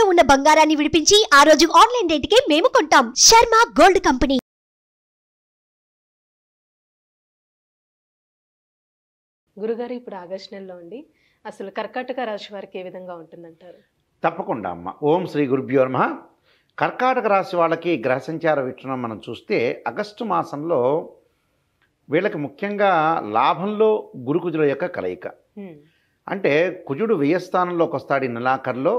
తాకట్టులో ఉన్న బంగారాన్ని విడిపించి ఆ రోజు ఆన్లైన్ రేటుకే మేము కొంటాం. Sharma gold company. గురుగారు ఇప్పుడు ఆగస్టు నెలలో అండి, అసలు కర్కాటక రాశి వారికి ఏ విధంగా ఉంటుందంటారు? తప్పకుండా అమ్మ. ఓం శ్రీ గురుభ్యో నమః. కర్కాటక రాశి వాళ్ళకి గ్రహ సంచార వీక్షణం మనం చూస్తే ఆగస్టు మాసంలో వీళ్ళకి ముఖ్యంగా లాభంలో గురుకుజుల యొక్క కలయిక. అంటే కుజుడు వ్యయస్థానంలోకి వస్తాడు ఈ నెలాఖరులో.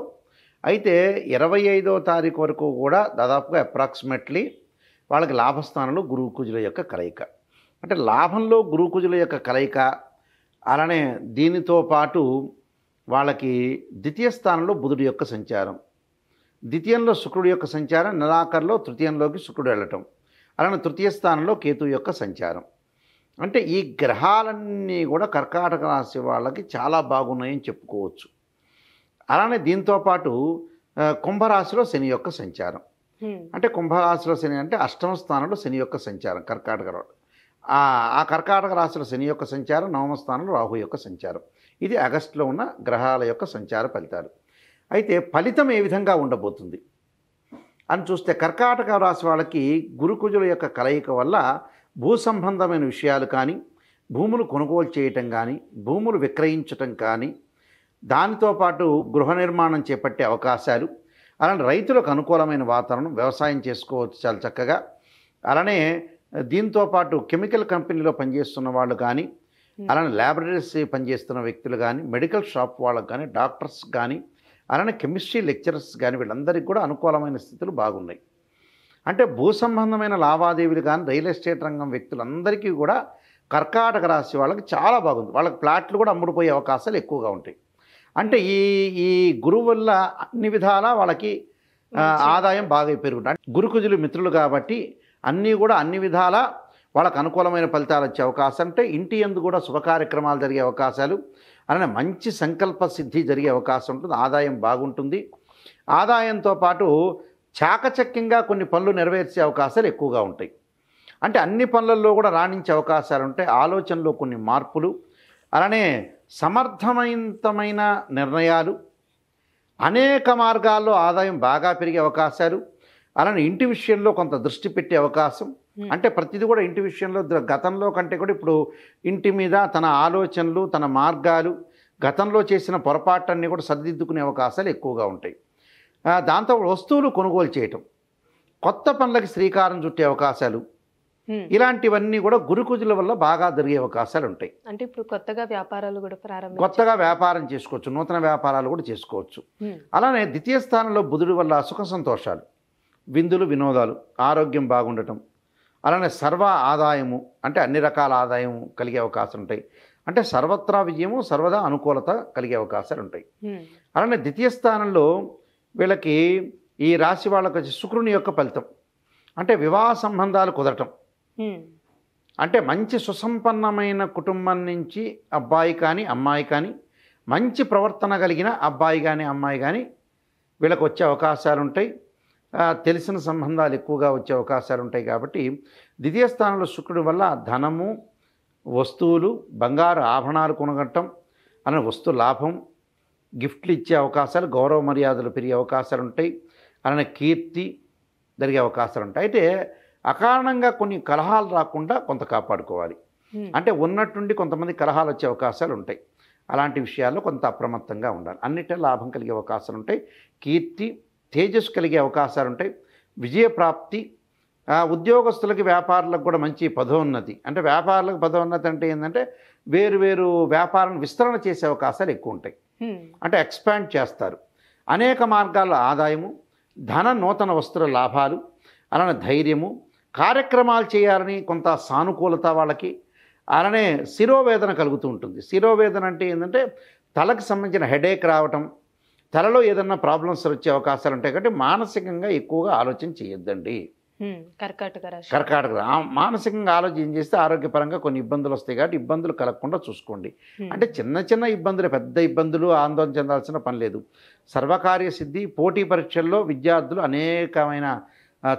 అయితే 25వ తారీఖు వరకు కూడా దాదాపుగా అప్రాక్సిమేట్లీ వాళ్ళకి లాభస్థానంలో గురుకుజుల యొక్క కలయిక. అంటే లాభంలో గురుకుజుల యొక్క కలయిక, అలానే దీనితో పాటు వాళ్ళకి ద్వితీయ స్థానంలో బుధుడి యొక్క సంచారం, ద్వితీయంలో శుక్రుడి యొక్క సంచారం, నెలాఖరులో తృతీయంలోకి శుక్రుడు వెళ్ళటం, అలానే తృతీయ స్థానంలో కేతు యొక్క సంచారం. అంటే ఈ గ్రహాలన్నీ కూడా కర్కాటక రాశి వాళ్ళకి చాలా బాగున్నాయని చెప్పుకోవచ్చు. అలానే దీంతోపాటు కుంభరాశిలో శని యొక్క సంచారం. అంటే కుంభరాశిలో శని అంటే అష్టమ స్థానంలో శని యొక్క సంచారం కర్కాటక. ఆ కర్కాటక రాశిలో శని యొక్క సంచారం, నవమ స్థానంలో రాహు యొక్క సంచారం. ఇది ఆగస్టులో ఉన్న గ్రహాల యొక్క సంచార ఫలితాలు. అయితే ఫలితం ఏ విధంగా ఉండబోతుంది అని చూస్తే కర్కాటక రాశి వాళ్ళకి గురుకుజుల యొక్క కలయిక వల్ల భూ సంబంధమైన విషయాలు కానీ, భూములు కొనుగోలు చేయటం కానీ, భూములు విక్రయించటం కానీ, దానితో పాటు గృహ నిర్మాణం చేపట్టే అవకాశాలు, అలానే రైతులకు అనుకూలమైన వాతావరణం, వ్యవసాయం చేసుకోవచ్చు చాలా చక్కగా. అలానే దీంతోపాటు కెమికల్ కంపెనీలో పనిచేస్తున్న వాళ్ళు కానీ, అలానే ల్యాబొరేటరీస్ పనిచేస్తున్న వ్యక్తులు కానీ, మెడికల్ షాప్ వాళ్ళకు కానీ, డాక్టర్స్ కానీ, అలానే కెమిస్ట్రీ లెక్చరర్స్ కానీ, వీళ్ళందరికీ కూడా అనుకూలమైన స్థితులు బాగున్నాయి. అంటే భూ సంబంధమైన లావాదేవీలు కానీ, రియల్ ఎస్టేట్ రంగం వ్యక్తులందరికీ కూడా కర్కాటక రాశి వాళ్ళకి చాలా బాగుంది. వాళ్ళకి ప్లాట్లు కూడా అమ్ముడుపోయే అవకాశాలు ఎక్కువగా ఉంటాయి. అంటే ఈ గురువు వల్ల అన్ని విధాలా వాళ్ళకి ఆదాయం బాగా పెరుగుతుంది. గురుకుజులు మిత్రులు కాబట్టి అన్నీ కూడా అన్ని విధాలా వాళ్ళకు అనుకూలమైన ఫలితాలు వచ్చే అవకాశం. అంటే ఇంటి యందు కూడా శుభ కార్యక్రమాలు జరిగే అవకాశాలు, అలానే మంచి సంకల్ప సిద్ధి జరిగే అవకాశం ఉంటుంది. ఆదాయం బాగుంటుంది. ఆదాయంతో పాటు చాకచక్యంగా కొన్ని పనులు నెరవేర్చే అవకాశాలు ఎక్కువగా ఉంటాయి. అంటే అన్ని పనులలో కూడా రాణించే అవకాశాలు ఉంటాయి. ఆలోచనలో కొన్ని మార్పులు, అలానే సమర్థవంతమైన నిర్ణయాలు, అనేక మార్గాల్లో ఆదాయం బాగా పెరిగే అవకాశాలు, అలానే ఇంటి విషయంలో కొంత దృష్టి పెట్టే అవకాశం. అంటే ప్రతిదీ కూడా ఇంటి విషయంలో గతంలో కంటే కూడా ఇప్పుడు ఇంటి మీద తన ఆలోచనలు, తన మార్గాలు, గతంలో చేసిన పొరపాట్లన్నీ కూడా సరిదిద్దుకునే అవకాశాలు ఎక్కువగా ఉంటాయి. దాంతో వస్తువులు కొనుగోలు చేయటం, కొత్త పనులకి శ్రీకారం చుట్టే అవకాశాలు, ఇలాంటివన్నీ కూడా గురుకుజుల వల్ల బాగా జరిగే అవకాశాలు ఉంటాయి. అంటే ఇప్పుడు కొత్తగా వ్యాపారాలు కూడా కొత్తగా వ్యాపారం చేసుకోవచ్చు, నూతన వ్యాపారాలు కూడా చేసుకోవచ్చు. అలానే ద్వితీయ స్థానంలో బుధుడి వల్ల సుఖ సంతోషాలు, విందులు, వినోదాలు, ఆరోగ్యం బాగుండటం, అలానే సర్వ ఆదాయము అంటే అన్ని రకాల ఆదాయం కలిగే అవకాశాలు ఉంటాయి. అంటే సర్వత్రా విజయము, సర్వదా అనుకూలత కలిగే అవకాశాలు ఉంటాయి. అలానే ద్వితీయ స్థానంలో వీళ్ళకి ఈ రాశి వాళ్ళకి వచ్చి శుక్రుని యొక్క ఫలితం అంటే వివాహ సంబంధాలు కుదరటం. అంటే మంచి సుసంపన్నమైన కుటుంబం నుంచి అబ్బాయి కానీ అమ్మాయి కానీ, మంచి ప్రవర్తన కలిగిన అబ్బాయి కానీ అమ్మాయి కానీ వీళ్ళకి వచ్చే అవకాశాలు ఉంటాయి. తెలిసిన సంబంధాలు ఎక్కువగా వచ్చే అవకాశాలు ఉంటాయి. కాబట్టి ద్వితీయ స్థానంలో శుక్రుడి వల్ల ధనము, వస్తువులు, బంగారు ఆభరణాలు కొనగట్టం, అనే వస్తు లాభం, గిఫ్ట్లు ఇచ్చే అవకాశాలు, గౌరవ మర్యాదలు పెరిగే అవకాశాలు ఉంటాయి. అలానే కీర్తి జరిగే అవకాశాలు ఉంటాయి. అయితే అకారణంగా కొన్ని కలహాలు రాకుండా కొంత కాపాడుకోవాలి. అంటే ఉన్నట్టుండి కొంతమంది కలహాలు వచ్చే అవకాశాలు ఉంటాయి. అలాంటి విషయాల్లో కొంత అప్రమత్తంగా ఉండాలి. అన్నిటి లాభం కలిగే అవకాశాలు ఉంటాయి. కీర్తి, తేజస్సు కలిగే అవకాశాలు ఉంటాయి. విజయప్రాప్తి, ఉద్యోగస్తులకి, వ్యాపారులకు కూడా మంచి పదోన్నతి. అంటే వ్యాపారులకు పదోన్నతి అంటే ఏంటంటే వేరు వ్యాపారం విస్తరణ చేసే అవకాశాలు ఎక్కువ ఉంటాయి. అంటే ఎక్స్పాండ్ చేస్తారు. అనేక మార్గాల్లో ఆదాయము, ధన, నూతన వస్తువుల లాభాలు, అలానే ధైర్యము, కార్యక్రమాలు చేయాలని కొంత సానుకూలత వాళ్ళకి. అలానే శిరోవేదన కలుగుతూ ఉంటుంది. శిరోవేదన అంటే ఏంటంటే తలకు సంబంధించిన హెడేక్ రావటం, తలలో ఏదన్నా ప్రాబ్లమ్స్ వచ్చే అవకాశాలు ఉంటాయి. కాబట్టి మానసికంగా ఎక్కువగా ఆలోచన చేయొద్దండి. కర్కాటక మానసికంగా ఆలోచన చేస్తే ఆరోగ్యపరంగా కొన్ని ఇబ్బందులు వస్తాయి. కాబట్టి ఇబ్బందులు కలగకుండా చూసుకోండి. అంటే చిన్న ఇబ్బందులు, పెద్ద ఇబ్బందులు ఆందోళన చెందాల్సిన పని లేదు. సర్వకార్య సిద్ధి, పోటీ పరీక్షల్లో విద్యార్థులు అనేకమైన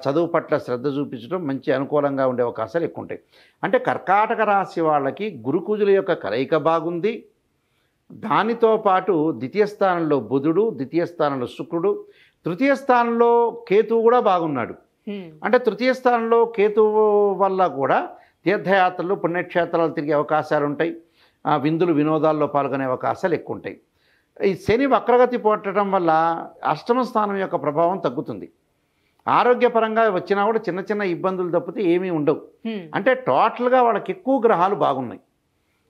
చదువు పట్ల శ్రద్ధ చూపించడం, మంచి అనుకూలంగా ఉండే అవకాశాలు ఎక్కువ ఉంటాయి. అంటే కర్కాటక రాశి వాళ్ళకి గురుకుజుల యొక్క కలయిక బాగుంది. దానితో పాటు ద్వితీయ స్థానంలో బుధుడు, ద్వితీయ స్థానంలో శుక్రుడు, తృతీయ స్థానంలో కేతువు కూడా బాగున్నాడు. అంటే తృతీయ స్థానంలో కేతువు వల్ల కూడా తీర్థయాత్రలు, పుణ్యక్షేత్రాలు తిరిగే అవకాశాలు ఉంటాయి. విందులు, వినోదాల్లో పాల్గొనే అవకాశాలు ఎక్కువ ఉంటాయి. ఈ శని వక్రగతి పట్టడం వల్ల అష్టమ స్థానం యొక్క ప్రభావం తగ్గుతుంది. ఆరోగ్యపరంగా వచ్చినా కూడా చిన్న చిన్న ఇబ్బందులు తప్పితే ఏమీ ఉండవు. అంటే టోటల్గా వాళ్ళకి ఎక్కువ గ్రహాలు బాగున్నాయి.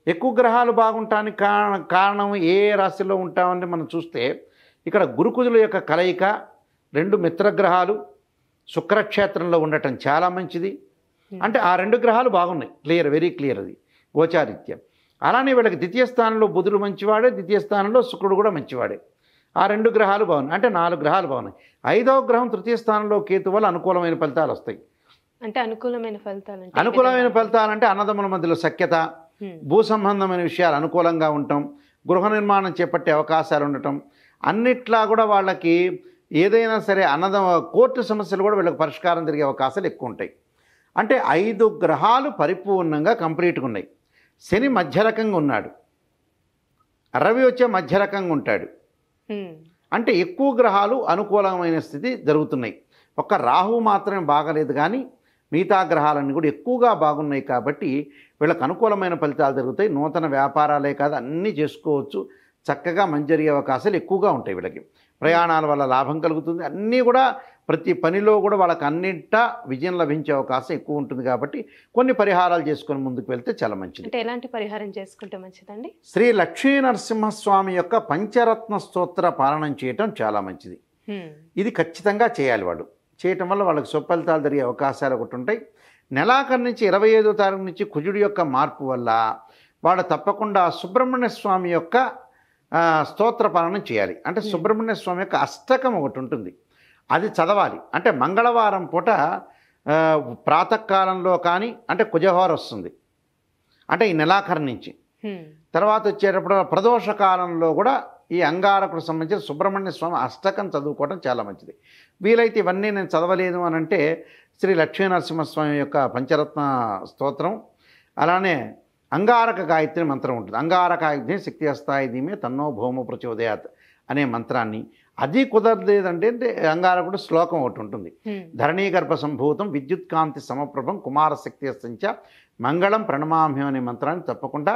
ఎక్కువ గ్రహాలు బాగుంటానికి కారణం ఏ రాశిలో ఉంటామని మనం చూస్తే ఇక్కడ గురుకుజుల యొక్క కలయిక, 2 మిత్రగ్రహాలు శుక్రక్షేత్రంలో ఉండటం చాలా మంచిది. అంటే ఆ 2 గ్రహాలు బాగున్నాయి. క్లియర్, వెరీ క్లియర్ అది గోచారిత్యం. అలానే వీళ్ళకి ద్వితీయ స్థానంలో బుధుడు మంచివాడే, ద్వితీయ స్థానంలో శుక్రుడు కూడా మంచివాడే. ఆ 2 గ్రహాలు బాగున్నాయి. అంటే 4 గ్రహాలు బాగున్నాయి. 5వ గ్రహం తృతీయ స్థానంలో కేతు వల్ల అనుకూలమైన ఫలితాలు వస్తాయి. అంటే అనుకూలమైన ఫలితాలంటే అన్నదమ్ముల మధ్యలో సఖ్యత, భూ సంబంధమైన విషయాలు అనుకూలంగా ఉండటం, గృహ నిర్మాణం చేపట్టే అవకాశాలు ఉండటం, అన్నిట్లా కూడా వాళ్ళకి ఏదైనా సరే కోర్టు సమస్యలు కూడా వీళ్ళకి పరిష్కారం జరిగే అవకాశాలు ఎక్కువ ఉంటాయి. అంటే 5 గ్రహాలు పరిపూర్ణంగా కంప్లీట్గా ఉన్నాయి. శని మధ్య రకంగా ఉన్నాడు, రవి వచ్చే మధ్య రకంగా ఉంటాడు. అంటే ఎక్కువ గ్రహాలు అనుకూలమైన స్థితి జరుగుతున్నాయి. ఒక్క రాహువు మాత్రమే బాగలేదు, కానీ మిగతా గ్రహాలన్నీ కూడా ఎక్కువగా బాగున్నాయి. కాబట్టి వీళ్ళకి అనుకూలమైన ఫలితాలు జరుగుతాయి. నూతన వ్యాపారాలే కాదు, అన్నీ చేసుకోవచ్చు. చక్కగా మంచి జరిగే అవకాశాలు ఎక్కువగా ఉంటాయి. వీళ్ళకి ప్రయాణాల వల్ల లాభం కలుగుతుంది. అన్నీ కూడా ప్రతి పనిలో కూడా వాళ్ళకి అన్నింటా విజయం లభించే అవకాశం ఎక్కువ ఉంటుంది. కాబట్టి కొన్ని పరిహారాలు చేసుకొని ముందుకు వెళ్తే చాలా మంచిది. అంటే ఎలాంటి పరిహారం చేసుకుంటే మంచిదండి? శ్రీ లక్ష్మీ నరసింహస్వామి యొక్క పంచరత్న స్తోత్ర పాలనం చేయటం చాలా మంచిది. ఇది ఖచ్చితంగా చేయాలి. వాళ్ళు చేయటం వల్ల వాళ్ళకి సుఫలితాలు జరిగే అవకాశాలు ఒకటి ఉంటాయి. నెలాఖరు నుంచి 25వ తారీఖు నుంచి కుజుడి యొక్క మార్పు వల్ల వాళ్ళు తప్పకుండా సుబ్రహ్మణ్య స్వామి యొక్క స్తోత్ర పాలనం చేయాలి. అంటే సుబ్రహ్మణ్య స్వామి యొక్క అష్టకం ఒకటి ఉంటుంది, అది చదవాలి. అంటే మంగళవారం పూట ప్రాతకాలంలో కానీ, అంటే కుజహోర వస్తుంది అంటే ఈ నెలాఖరు నుంచి, తర్వాత వచ్చేటప్పుడు ప్రదోష కాలంలో కూడా ఈ అంగారకుడు సంబంధించిన సుబ్రహ్మణ్య స్వామి అష్టకం చదువుకోవడం చాలా మంచిది. వీలైతే ఇవన్నీ నేను చదవలేదు అని అంటే శ్రీ లక్ష్మీ నరసింహస్వామి యొక్క పంచరత్న స్తోత్రం, అలానే అంగారక గాయత్రి మంత్రం ఉంటుంది. అంగారకాయుధే శక్తి హస్తాయి ధీమే తన్నో భౌమ ప్రచోదయాత్ అనే మంత్రాన్ని, అది కుదరలేదంటే అంగారకుడు శ్లోకం ఒకటి ఉంటుంది. ధరణీ గర్భ సంభూతం విద్యుత్ కాంతి సమప్రభం కుమారశక్తి హస్తంచ మంగళం ప్రణమామ్యం అనే మంత్రాన్ని తప్పకుండా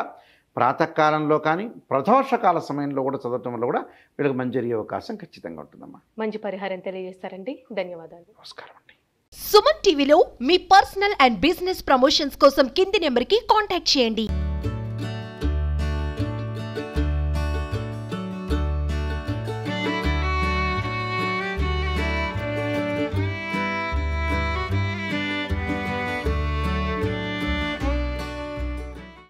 ప్రాతకాలంలో కానీ ప్రదోషకాల సమయంలో కూడా చదవటం వల్ల కూడా వీళ్ళకి మంచి జరిగే అవకాశం ఖచ్చితంగా ఉంటుందమ్మా. మంచి పరిహారం తెలియజేస్తారండి. ధన్యవాదాలు. నమస్కారం అండి. సుమన్ టీవీలో మీ పర్సనల్ అండ్ బిజినెస్ ప్రమోషన్స్ కోసం కింది నెంబర్కి కాంటాక్ట్ చేయండి.